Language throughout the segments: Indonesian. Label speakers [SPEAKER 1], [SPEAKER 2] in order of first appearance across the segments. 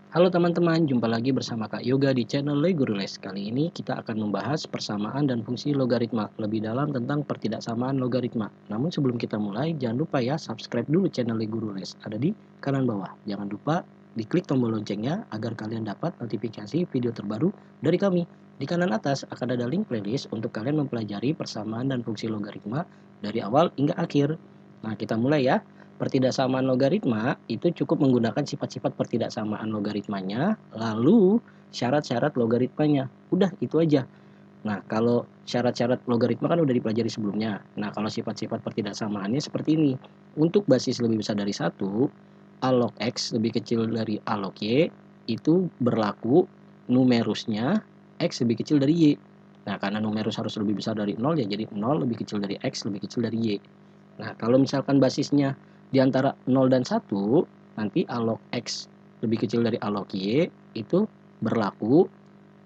[SPEAKER 1] Halo teman-teman, jumpa lagi bersama Kak Yoga di channel Le Guru Les. Kali ini kita akan membahas persamaan dan fungsi logaritma lebih dalam tentang pertidaksamaan logaritma. Namun sebelum kita mulai, jangan lupa ya subscribe dulu channel Le Guru Les. Ada di kanan bawah. Jangan lupa diklik tombol loncengnya agar kalian dapat notifikasi video terbaru dari kami. Di kanan atas akan ada link playlist untuk kalian mempelajari persamaan dan fungsi logaritma dari awal hingga akhir. Nah, kita mulai ya. Pertidaksamaan logaritma itu cukup menggunakan sifat-sifat pertidaksamaan logaritmanya, lalu syarat-syarat logaritmanya. Udah, itu aja. Nah, kalau syarat-syarat logaritma kan udah dipelajari sebelumnya. Nah, kalau sifat-sifat pertidaksamaannya seperti ini. Untuk basis lebih besar dari satu, A log X lebih kecil dari A log Y, itu berlaku numerusnya X lebih kecil dari Y. Nah, karena numerus harus lebih besar dari 0, ya jadi 0 lebih kecil dari X lebih kecil dari Y. Nah, kalau misalkan basisnya di antara 0 dan 1, nanti A log X lebih kecil dari A log Y, itu berlaku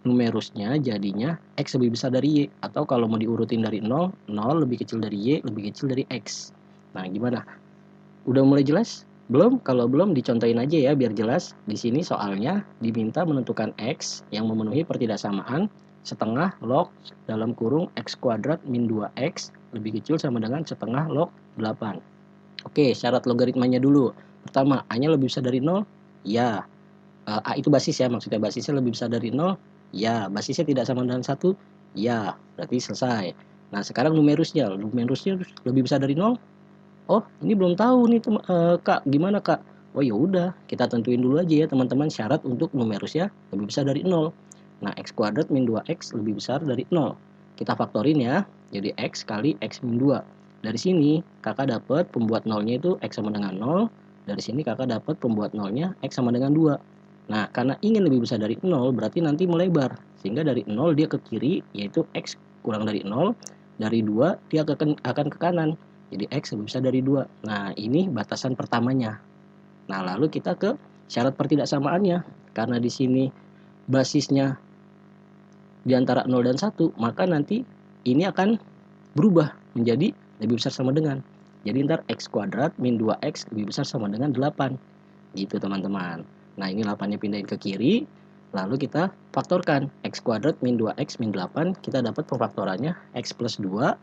[SPEAKER 1] numerusnya jadinya X lebih besar dari Y. Atau kalau mau diurutin dari 0, 0 lebih kecil dari Y, lebih kecil dari X. Nah, gimana? Udah mulai jelas? Belum? Kalau belum dicontohin aja ya biar jelas. Di sini soalnya diminta menentukan X yang memenuhi pertidaksamaan setengah log dalam kurung X kuadrat min 2X lebih kecil sama dengan setengah log 8. Oke, syarat logaritmanya dulu. Pertama, A-nya lebih besar dari 0? Ya. A itu basis ya, maksudnya basisnya lebih besar dari 0? Ya. Basisnya tidak sama dengan 1? Ya. Berarti selesai. Nah, sekarang numerusnya. Numerusnya lebih besar dari 0? Oh, ini belum tahu nih, Kak. Gimana, Kak? Oh, ya udah, kita tentuin dulu aja ya, teman-teman, syarat untuk numerusnya lebih besar dari 0. Nah, X kuadrat min 2X lebih besar dari 0. Kita faktorin ya. Jadi X kali X min 2. Dari sini kakak dapat pembuat nolnya itu X sama dengan 0. Dari sini kakak dapat pembuat nolnya X sama dengan 2. Nah, karena ingin lebih besar dari 0, berarti nanti melebar. Sehingga dari 0 dia ke kiri, yaitu X kurang dari 0. Dari 2 dia akan ke kanan. Jadi X lebih besar dari 2. Nah, ini batasan pertamanya. Nah, lalu kita ke syarat pertidaksamaannya. Karena di sini basisnya di antara 0 dan 1, maka nanti ini akan berubah menjadi lebih besar sama dengan. Jadi ntar X kuadrat min 2X lebih besar sama dengan 8. Gitu teman-teman. Nah, ini 8-nya pindahin ke kiri. Lalu kita faktorkan. X kuadrat min 2X min 8. Kita dapat pemfaktorannya X plus 2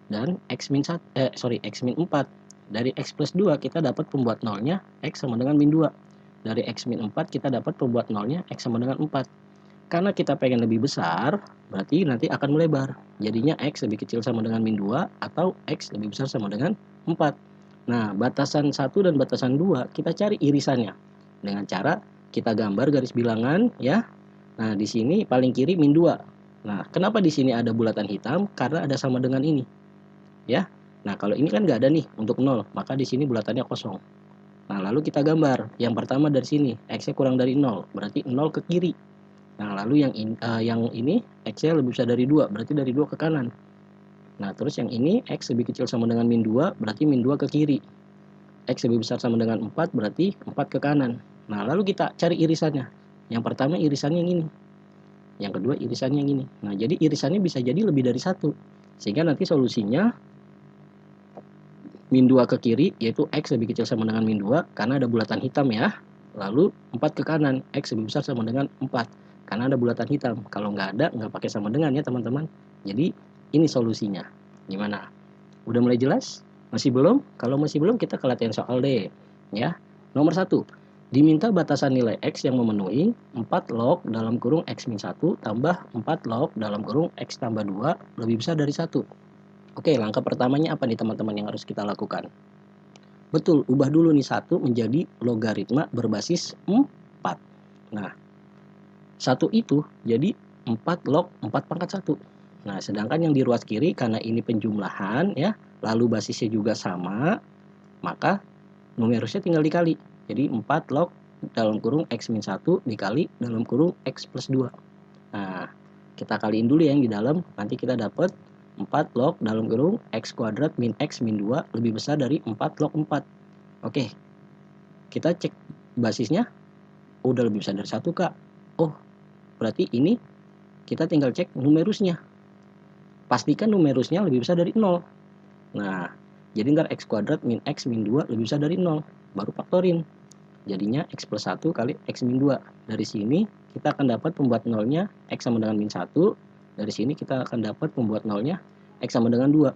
[SPEAKER 1] dan X min 1, X min 4. Dari X plus 2 kita dapat pembuat nolnya X sama dengan min 2. Dari X min 4 kita dapat pembuat nolnya X sama dengan 4. Karena kita pengen lebih besar, berarti nanti akan melebar. Jadinya X lebih kecil sama dengan min 2 atau X lebih besar sama dengan 4. Nah, batasan 1 dan batasan 2 kita cari irisannya. Dengan cara kita gambar garis bilangan ya. Nah, di sini paling kiri min 2. Nah, kenapa di sini ada bulatan hitam? Karena ada sama dengan ini. Ya. Nah, kalau ini kan nggak ada nih untuk 0, maka di sini bulatannya kosong. Nah, lalu kita gambar. Yang pertama dari sini, X-nya kurang dari 0, berarti 0 ke kiri. Nah, lalu yang ini X-nya lebih besar dari 2, berarti dari 2 ke kanan. Nah, terus yang ini X lebih kecil sama dengan min 2, berarti min 2 ke kiri. X lebih besar sama dengan 4, berarti 4 ke kanan. Nah, lalu kita cari irisannya. Yang pertama irisannya yang ini. Yang kedua irisannya yang ini. Nah, jadi irisannya bisa jadi lebih dari 1. Sehingga nanti solusinya min 2 ke kiri, yaitu X lebih kecil sama dengan min 2, karena ada bulatan hitam ya. Lalu 4 ke kanan, X lebih besar sama dengan 4, karena ada bulatan hitam. Kalau nggak ada, nggak pakai sama dengan ya teman-teman. Jadi ini solusinya. Gimana? Udah mulai jelas? Masih belum? Kalau masih belum, kita ke latihan soal deh. Ya. Nomor 1. Diminta batasan nilai X yang memenuhi 4 log dalam kurung X min 1 tambah 4 log dalam kurung X tambah 2 lebih besar dari 1. Oke, langkah pertamanya apa nih teman-teman yang harus kita lakukan? Betul, ubah dulu nih 1 menjadi logaritma berbasis 4. Nah, 1 itu jadi 4 log 4 pangkat 1. Nah, sedangkan yang di ruas kiri karena ini penjumlahan ya, lalu basisnya juga sama, maka numerusnya tinggal dikali. Jadi 4 log dalam kurung X min 1 dikali dalam kurung X plus 2. Nah, kita kaliin dulu yang di dalam, nanti kita dapat 4 log dalam kurung X kuadrat min X min 2 lebih besar dari 4 log 4. Oke, kita cek basisnya, udah lebih besar dari 1 Kak. Oh, berarti ini kita tinggal cek numerusnya. Pastikan numerusnya lebih besar dari 0. Nah, jadi ntar X kuadrat min X min 2 lebih besar dari 0. Baru faktorin. Jadinya X plus 1 kali X min 2. Dari sini kita akan dapat pembuat nolnya X sama dengan min 1. Dari sini kita akan dapat pembuat nolnya X sama dengan 2.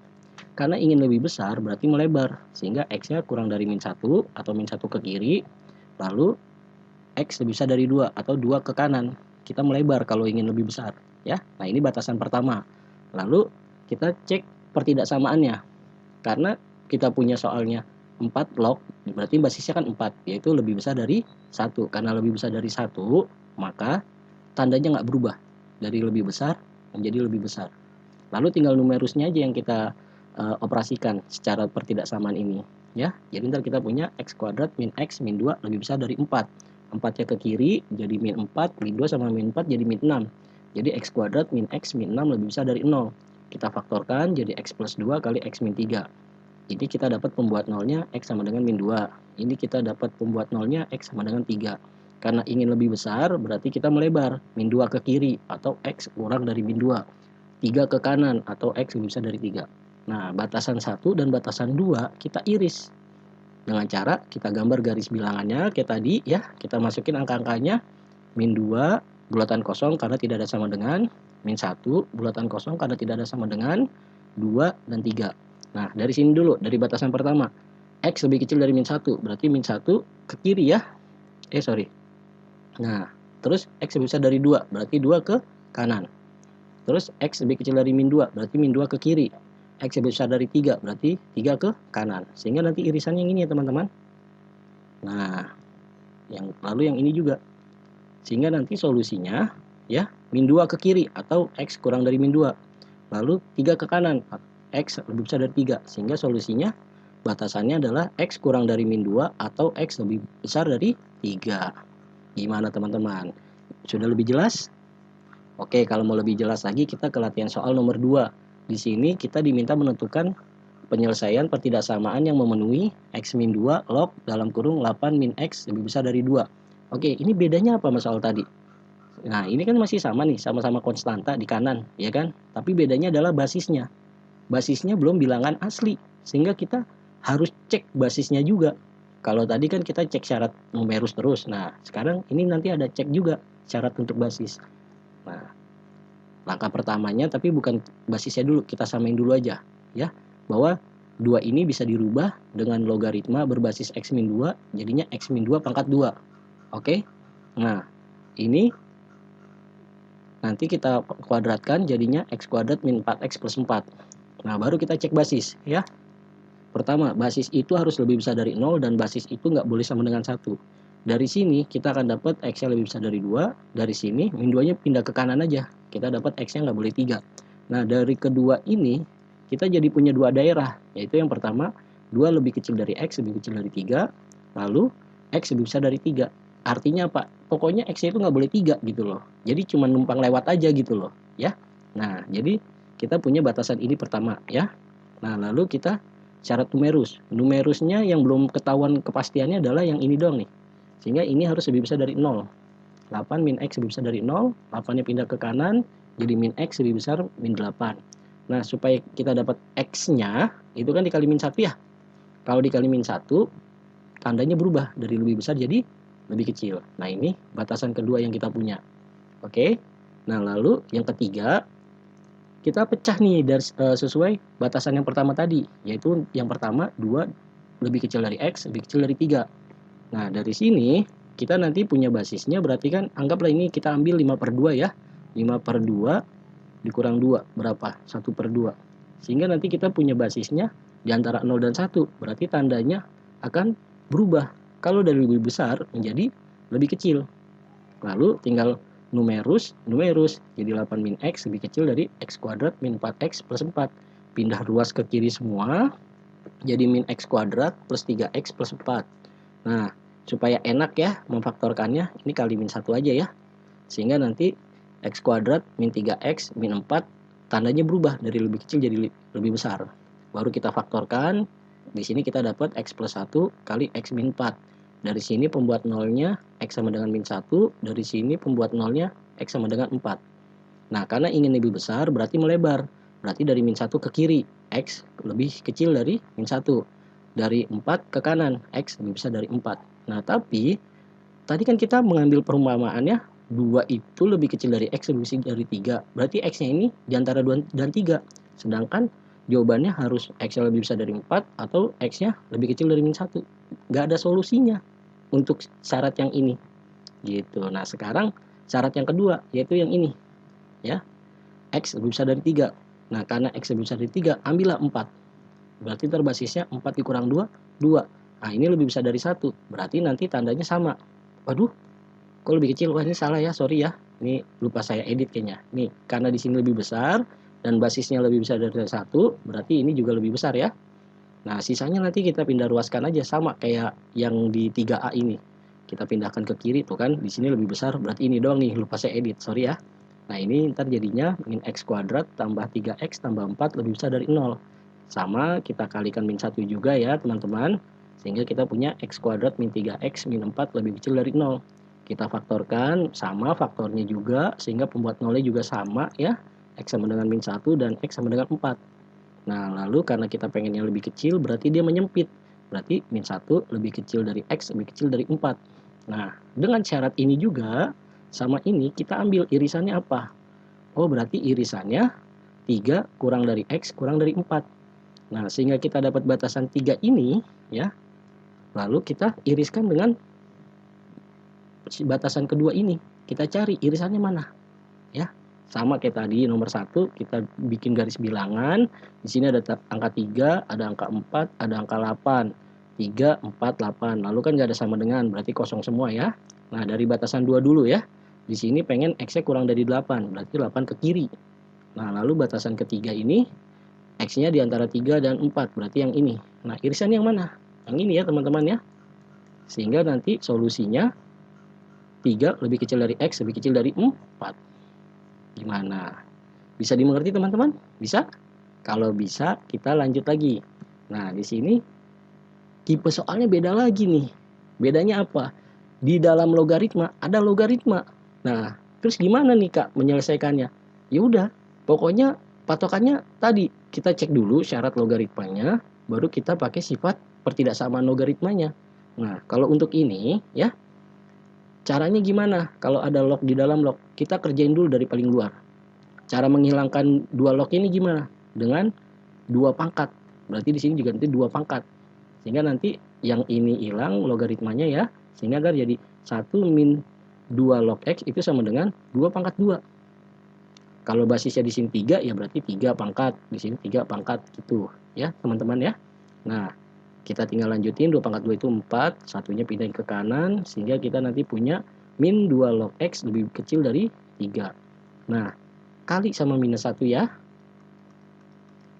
[SPEAKER 1] Karena ingin lebih besar berarti melebar. Sehingga X-nya kurang dari min 1 atau min 1 ke kiri. Lalu X lebih besar dari 2 atau 2 ke kanan. Kita melebar kalau ingin lebih besar. Ya, nah ini batasan pertama. Lalu kita cek pertidaksamaannya. Karena kita punya soalnya 4 log, berarti basisnya kan 4, yaitu lebih besar dari 1. Karena lebih besar dari 1, maka tandanya nggak berubah. Dari lebih besar menjadi lebih besar. Lalu tinggal numerusnya aja yang kita operasikan secara pertidaksamaan ini. Ya, jadi ntar kita punya X kuadrat min X min 2 lebih besar dari 4. 4-nya ke kiri jadi min 4, min 2 sama min 4 jadi min 6. Jadi X kuadrat min X min 6 lebih besar dari 0. Kita faktorkan jadi X plus 2 kali X min 3. Jadi kita dapat pembuat nolnya X sama dengan min 2. Ini kita dapat pembuat nolnya X sama dengan 3. Karena ingin lebih besar, berarti kita melebar. Min 2 ke kiri, atau X kurang dari min 2. 3 ke kanan, atau X lebih besar dari 3. Nah, batasan 1 dan batasan 2 kita iris. Dengan cara kita gambar garis bilangannya, kayak tadi ya. Kita masukin angka-angkanya. Min 2, bulatan kosong karena tidak ada sama dengan. Min 1, bulatan kosong karena tidak ada sama dengan. 2 dan 3. Nah, dari sini dulu, dari batasan pertama. X lebih kecil dari min 1, berarti min 1 ke kiri ya. Nah, terus X lebih besar dari 2, berarti 2 ke kanan. Terus X lebih kecil dari min 2, berarti min 2 ke kiri. X lebih besar dari 3, berarti 3 ke kanan. Sehingga nanti irisannya yang ini ya teman-teman. Nah, lalu yang ini juga. Sehingga nanti solusinya ya, min 2 ke kiri atau X kurang dari min 2. Lalu 3 ke kanan, X lebih besar dari 3. Sehingga solusinya batasannya adalah X kurang dari min 2 atau X lebih besar dari 3. Gimana teman-teman? Sudah lebih jelas? Oke, kalau mau lebih jelas lagi kita ke latihan soal nomor 2. Di sini kita diminta menentukan penyelesaian pertidaksamaan yang memenuhi X min 2 log dalam kurung 8 min X lebih besar dari 2. Oke, ini bedanya apa sama soal tadi? Nah, ini kan masih sama nih, sama-sama konstanta di kanan, ya kan? Tapi bedanya adalah basisnya. Basisnya belum bilangan asli, sehingga kita harus cek basisnya juga. Kalau tadi kan kita cek syarat numerus terus. Nah, sekarang ini nanti ada cek juga syarat untuk basis. Nah, langkah pertamanya tapi bukan basisnya dulu, kita samain dulu aja ya, bahwa 2 ini bisa dirubah dengan logaritma berbasis X min 2, jadinya X min 2 pangkat 2. Oke? Nah, ini nanti kita kuadratkan jadinya X kuadrat min 4X plus 4. Nah, baru kita cek basis ya. Pertama, basis itu harus lebih besar dari 0 dan basis itu nggak boleh sama dengan 1. Dari sini kita akan dapat X-nya lebih besar dari 2. Dari sini min 2-nya pindah ke kanan aja. Kita dapat X-nya nggak boleh 3. Nah, dari kedua ini kita jadi punya dua daerah. Yaitu yang pertama, 2 lebih kecil dari X, lebih kecil dari 3. Lalu X lebih besar dari 3. Artinya apa? Pokoknya X-nya itu nggak boleh 3 gitu loh. Jadi cuma numpang lewat aja gitu loh. Ya. Nah, jadi kita punya batasan ini pertama ya. Nah, lalu kita syarat numerus. Numerusnya yang belum ketahuan kepastiannya adalah yang ini doang nih. Sehingga ini harus lebih besar dari 0. 8 min X lebih besar dari 0. 8-nya pindah ke kanan. Jadi min X lebih besar min 8. Nah, supaya kita dapat X-nya, itu kan dikali min 1 ya. Kalau dikali min 1, tandanya berubah. Dari lebih besar jadi lebih kecil. Nah, ini batasan kedua yang kita punya. Oke. Nah, lalu yang ketiga, kita pecah nih dari sesuai batasan yang pertama tadi. Yaitu yang pertama, 2 lebih kecil dari X, lebih kecil dari 3. Nah, dari sini kita nanti punya basisnya, berarti kan anggaplah ini kita ambil 5/2 ya. 5/2 dikurang 2, berapa? 1/2. Sehingga nanti kita punya basisnya di antara 0 dan 1. Berarti tandanya akan berubah. Kalau dari lebih besar menjadi lebih kecil. Lalu tinggal numerus. Jadi 8 min X lebih kecil dari X kuadrat min 4X plus 4. Pindah ruas ke kiri semua. Jadi min X kuadrat plus 3X plus 4. Nah, supaya enak ya memfaktorkannya, ini kali min 1 aja ya. Sehingga nanti X kuadrat min 3X min 4 tandanya berubah dari lebih kecil jadi lebih besar. Baru kita faktorkan. Di sini kita dapat X plus 1 kali X min 4. Dari sini pembuat nolnya X sama dengan min 1. Dari sini pembuat nolnya X sama dengan 4. Nah, karena ingin lebih besar berarti melebar. Berarti dari min 1 ke kiri. X lebih kecil dari min 1. dari 4 ke kanan, X lebih besar dari 4. Nah, tapi tadi kan kita mengambil perumpamaannya 2 itu lebih kecil dari X lebih kecil dari 3. Berarti X-nya ini di antara 2 dan 3. Sedangkan jawabannya harus X-nya lebih besar dari 4 atau X-nya lebih kecil dari min 1. Nggak ada solusinya untuk syarat yang ini. Gitu. Nah, sekarang syarat yang kedua, yaitu yang ini. Ya, X lebih besar dari 3. Nah, karena X lebih besar dari 3, ambillah 4. Berarti terbasisnya 4 dikurang 2, 2. Nah, ini lebih besar dari 1. Berarti nanti tandanya sama. Waduh, kok lebih kecil? Wah, ini salah ya, sorry ya. Ini lupa saya edit kayaknya. Nih, karena di sini lebih besar dan basisnya lebih besar dari 1, berarti ini juga lebih besar ya. Nah, sisanya nanti kita pindah ruaskan aja sama kayak yang di 3A ini. Kita pindahkan ke kiri tuh kan, di sini lebih besar, berarti ini doang nih, lupa saya edit, sorry ya. Nah, ini ntar jadinya min X kuadrat tambah 3X tambah 4 lebih besar dari 0. Sama kita kalikan min 1 juga ya teman-teman, sehingga kita punya X kuadrat min 3X min 4 lebih kecil dari 0. Kita faktorkan sama faktornya juga, sehingga pembuat nolnya juga sama ya, X sama dengan min 1 dan X sama dengan 4. Nah, lalu karena kita pengennya lebih kecil, berarti dia menyempit. Berarti min 1 lebih kecil dari X, lebih kecil dari 4. Nah, dengan syarat ini juga, sama ini kita ambil irisannya apa? Oh, berarti irisannya 3 kurang dari X kurang dari 4. Nah, sehingga kita dapat batasan 3 ini, ya. Lalu kita iriskan dengan batasan kedua ini. Kita cari irisannya mana, ya. Sama kayak tadi nomor 1, kita bikin garis bilangan. Di sini ada angka 3, ada angka 4, ada angka 8. 3, 4, 8. Lalu kan nggak ada sama dengan, berarti kosong semua ya. Nah, dari batasan 2 dulu ya. Di sini pengen X-nya kurang dari 8, berarti 8 ke kiri. Nah, lalu batasan ketiga ini, X-nya di antara 3 dan 4, berarti yang ini. Nah, irisan yang mana? Yang ini ya teman-teman ya. Sehingga nanti solusinya 3 lebih kecil dari X, lebih kecil dari 4. Gimana? Bisa dimengerti teman-teman? Bisa? Kalau bisa, kita lanjut lagi. Nah, di sini tipe soalnya beda lagi nih. Bedanya apa? Di dalam logaritma ada logaritma. Nah, terus gimana nih Kak menyelesaikannya? Ya udah, pokoknya patokannya tadi kita cek dulu syarat logaritmanya, baru kita pakai sifat pertidaksamaan logaritmanya. Nah, kalau untuk ini ya, caranya gimana? Kalau ada log di dalam log, kita kerjain dulu dari paling luar. Cara menghilangkan dua log ini gimana? Dengan dua pangkat. Berarti di sini juga nanti dua pangkat. Sehingga nanti yang ini hilang logaritmanya ya. Sehingga agar jadi 1 min 2 log X itu sama dengan 2 pangkat 2. Kalau basisnya di sini 3 ya berarti 3 pangkat. Di sini 3 pangkat gitu ya teman-teman ya. Nah, kita tinggal lanjutin 2 pangkat 2 itu 4. Satunya pindahin ke kanan. Sehingga kita nanti punya min 2 log X lebih kecil dari 3. Nah, kali sama minus 1 ya.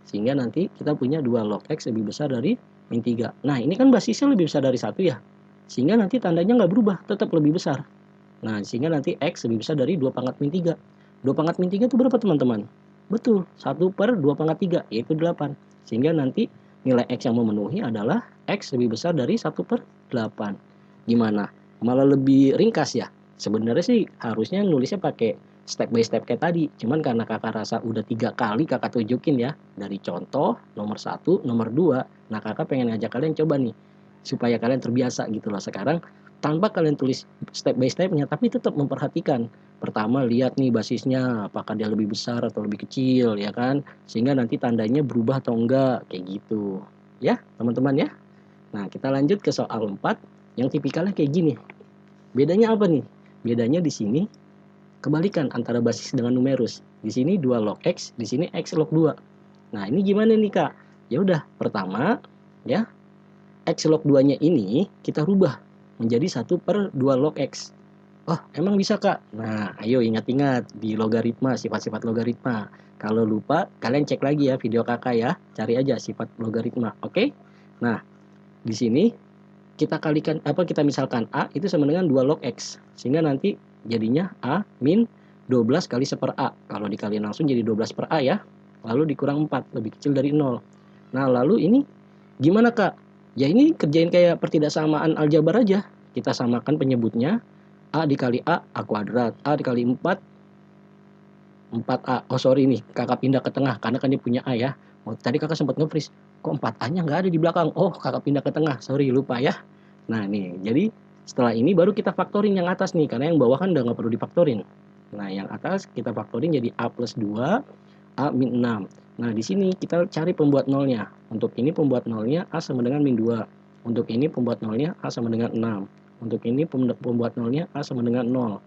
[SPEAKER 1] Sehingga nanti kita punya 2 log X lebih besar dari min 3. Nah, ini kan basisnya lebih besar dari 1 ya. Sehingga nanti tandanya nggak berubah, tetap lebih besar. Nah, sehingga nanti X lebih besar dari 2 pangkat min 3. 2 pangkat min 3 itu berapa teman-teman? Betul, 1 per 2 pangkat 3, yaitu 8. Sehingga nanti nilai X yang memenuhi adalah X lebih besar dari 1 per 8. Gimana? Malah lebih ringkas ya? Sebenarnya sih harusnya nulisnya pakai step by step kayak tadi. Cuman karena kakak rasa udah 3 kali kakak tunjukin ya. Dari contoh, nomor 1, nomor 2. Nah, kakak pengen ngajak kalian coba nih. Supaya kalian terbiasa gitu loh. Sekarang tanpa kalian tulis step by stepnya, tapi tetap memperhatikan. Pertama lihat nih basisnya, apakah dia lebih besar atau lebih kecil ya kan. Sehingga nanti tandanya berubah atau enggak, kayak gitu. Ya teman-teman ya. Nah, kita lanjut ke soal 4 yang tipikalnya kayak gini. Bedanya apa nih? Bedanya di sini kebalikan antara basis dengan numerus. Di sini 2 log X, di sini X log 2. Nah, ini gimana nih Kak? Ya udah, pertama ya, X log 2-nya ini kita rubah menjadi 1 per 2 log X. Oh, emang bisa Kak? Nah, ayo ingat-ingat di logaritma, sifat-sifat logaritma. Kalau lupa, kalian cek lagi ya video kakak ya. Cari aja sifat logaritma, oke? Nah, di sini kita kalikan kita misalkan A itu sama dengan 2 log X. Sehingga nanti jadinya A min 12 kali 1 per A. Kalau dikaliin langsung jadi 12 per A ya. Lalu dikurang 4, lebih kecil dari 0. Nah, lalu ini gimana Kak? Ya ini kerjain kayak pertidaksamaan aljabar aja. Kita samakan penyebutnya. A dikali A kuadrat. A dikali 4, 4A. Oh sorry nih, kakak pindah ke tengah. Karena kan dia punya A ya. Oh, tadi kakak sempat nge-freeze. kok 4A-nya nggak ada di belakang? Oh, kakak pindah ke tengah, sorry lupa ya. Nah nih, jadi setelah ini baru kita faktorin yang atas nih, karena yang bawah kan udah nggak perlu difaktorin. Nah yang atas kita faktorin jadi A plus 2, A min 6. Nah di sini kita cari pembuat nolnya. Untuk ini pembuat nolnya A sama dengan min 2. Untuk ini pembuat nolnya A sama dengan 6. Untuk ini pembuat nolnya A sama dengan 0.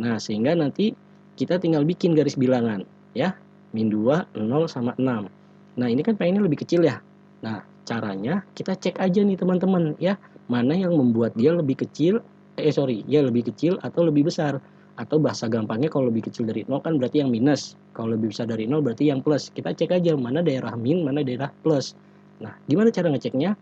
[SPEAKER 1] Nah sehingga nanti kita tinggal bikin garis bilangan ya. Min 2, 0 sama 6. Nah ini kan pengennya lebih kecil ya. Nah caranya kita cek aja nih teman-teman ya, mana yang membuat dia lebih kecil, lebih kecil atau lebih besar. Atau bahasa gampangnya kalau lebih kecil dari 0 kan berarti yang minus, kalau lebih besar dari 0 berarti yang plus. Kita cek aja mana daerah min, mana daerah plus. Nah gimana cara ngeceknya?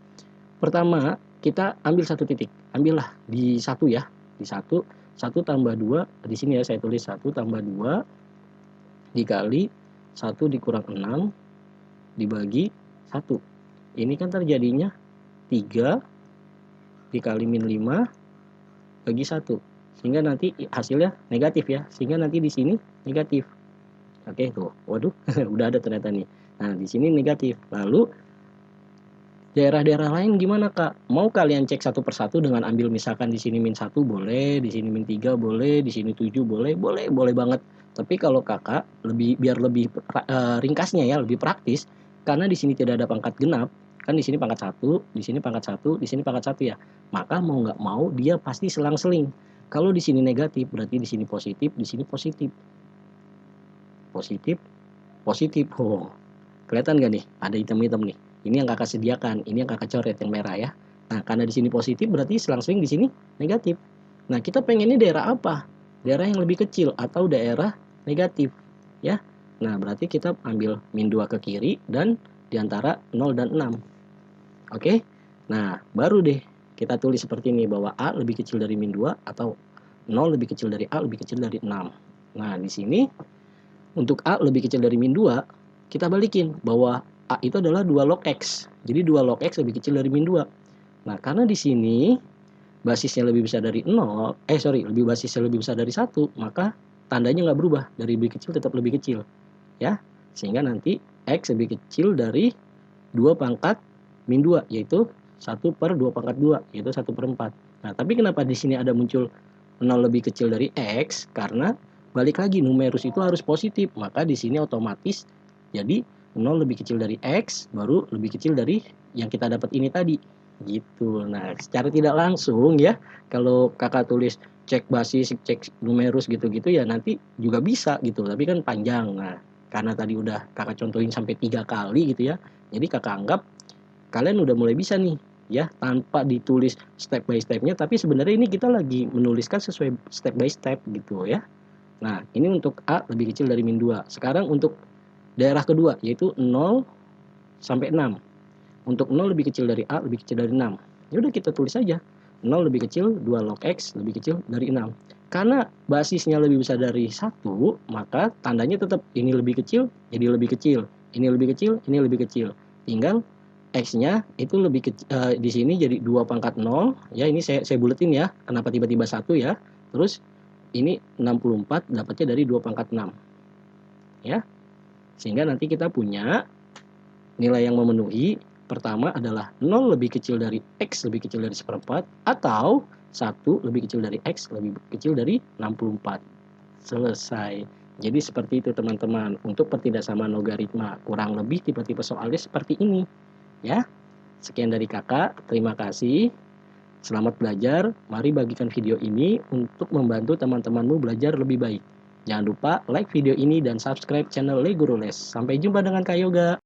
[SPEAKER 1] Pertama kita ambil satu titik, ambillah di satu ya, di satu tambah 2, di sini ya saya tulis 1 tambah 2 dikali 1 dikurang 6 dibagi 1. Ini kan terjadinya 3 dikali min 5 bagi 1. Sehingga nanti hasilnya negatif ya. Sehingga nanti di sini negatif. Oke, tuh. Waduh, udah ada ternyata nih. Nah, di sini negatif. Lalu daerah-daerah lain gimana, Kak? Mau kalian cek satu persatu dengan ambil misalkan di sini min 1 boleh, di sini min 3 boleh, di sini 7 boleh, boleh banget. Tapi kalau Kakak biar lebih ringkasnya ya, lebih praktis, karena di sini tidak ada pangkat genap, kan di sini pangkat 1, di sini pangkat 1, di sini pangkat 1 ya. Maka mau nggak mau dia pasti selang-seling. Kalau di sini negatif, berarti di sini positif, di sini positif. Positif, positif. Oh, kelihatan nggak nih? Ada hitam-hitam nih. Ini yang kakak sediakan, ini yang kakak coret yang merah ya. Nah, karena di sini positif berarti selang-seling di sini negatif. Nah, kita pengennya daerah apa? Daerah yang lebih kecil atau daerah negatif, ya. Nah, berarti kita ambil min 2 ke kiri dan diantara 0 dan 6. Oke? Nah, baru deh kita tulis seperti ini bahwa A lebih kecil dari min 2 atau 0 lebih kecil dari A lebih kecil dari 6. Nah, di sini untuk A lebih kecil dari min 2, kita balikin bahwa A itu adalah 2 log X. Jadi 2 log X lebih kecil dari min 2. Nah, karena di sini basisnya lebih besar dari 0, basisnya lebih besar dari 1, maka tandanya nggak berubah. Dari lebih kecil tetap lebih kecil. Ya, sehingga nanti X lebih kecil dari 2 pangkat min 2, yaitu 1 per 2 pangkat 2, yaitu 1 per 4. Nah, tapi kenapa di sini ada muncul 0 lebih kecil dari X? Karena balik lagi numerus itu harus positif, maka di sini otomatis jadi 0 lebih kecil dari X, baru lebih kecil dari yang kita dapat ini tadi. Gitu. Nah, secara tidak langsung ya, kalau kakak tulis cek basis, cek numerus gitu-gitu ya nanti juga bisa gitu, tapi kan panjang. Nah, karena tadi udah kakak contohin sampai 3 kali gitu ya, jadi kakak anggap kalian udah mulai bisa nih ya, tanpa ditulis step by stepnya, tapi sebenarnya ini kita lagi menuliskan sesuai step by step gitu ya. Nah, ini untuk A lebih kecil dari min 2. Sekarang untuk daerah kedua, yaitu 0 sampai 6. Untuk 0 lebih kecil dari A, lebih kecil dari 6. Ya udah kita tulis aja. 0 lebih kecil, 2 log X lebih kecil dari 6. Karena basisnya lebih besar dari 1, maka tandanya tetap ini lebih kecil, jadi lebih kecil. Ini lebih kecil, ini lebih kecil. Tinggal X-nya itu lebih kecil, di sini jadi 2 pangkat 0. Ya, ini saya buletin ya. Kenapa tiba-tiba 1 ya. Terus ini 64 dapatnya dari 2 pangkat 6. Ya. Sehingga nanti kita punya nilai yang memenuhi. Pertama adalah 0 lebih kecil dari X lebih kecil dari seperempat, atau 1 lebih kecil dari X lebih kecil dari 64. Selesai. Jadi seperti itu teman-teman, untuk pertidaksamaan logaritma. Kurang lebih tipe-tipe soalnya seperti ini. Ya, sekian dari kakak, terima kasih. Selamat belajar, mari bagikan video ini untuk membantu teman-temanmu belajar lebih baik. Jangan lupa like video ini dan subscribe channel Le Guru Les. Sampai jumpa dengan Kak Yoga.